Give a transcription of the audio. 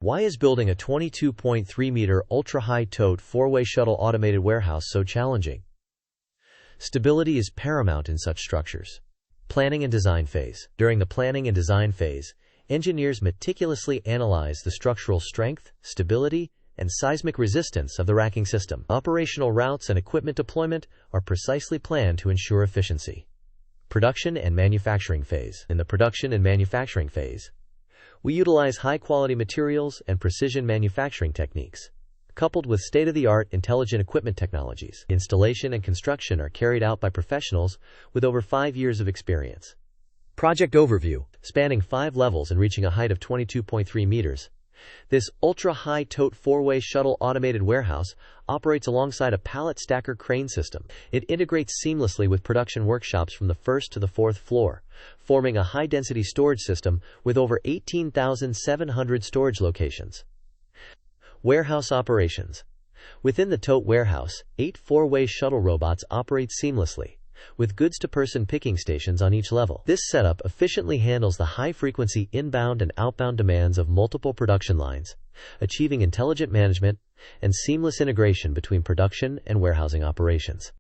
Why is building a 22.3-meter ultra-high tote four-way shuttle automated warehouse so challenging? Stability is paramount in such structures. Planning and design phase. During the planning and design phase, engineers meticulously analyze the structural strength, stability, and seismic resistance of the racking system. Operational routes and equipment deployment are precisely planned to ensure efficiency. Production and manufacturing phase. In the production and manufacturing phase, we utilize high-quality materials and precision manufacturing techniques, coupled with state-of-the-art intelligent equipment technologies. Installation and construction are carried out by professionals with over 5 years of experience. Project overview. Spanning 5 levels and reaching a height of 22.3 meters, this ultra-high tote four-way shuttle automated warehouse operates alongside a pallet stacker crane system. It integrates seamlessly with production workshops from the 1st to the 4th floor, forming a high-density storage system with over 18,700 storage locations. Warehouse operations. Within the tote warehouse, 8 four-way shuttle robots operate seamlessly, with goods-to-person picking stations on each level. This setup efficiently handles the high-frequency inbound and outbound demands of multiple production lines, achieving intelligent management and seamless integration between production and warehousing operations.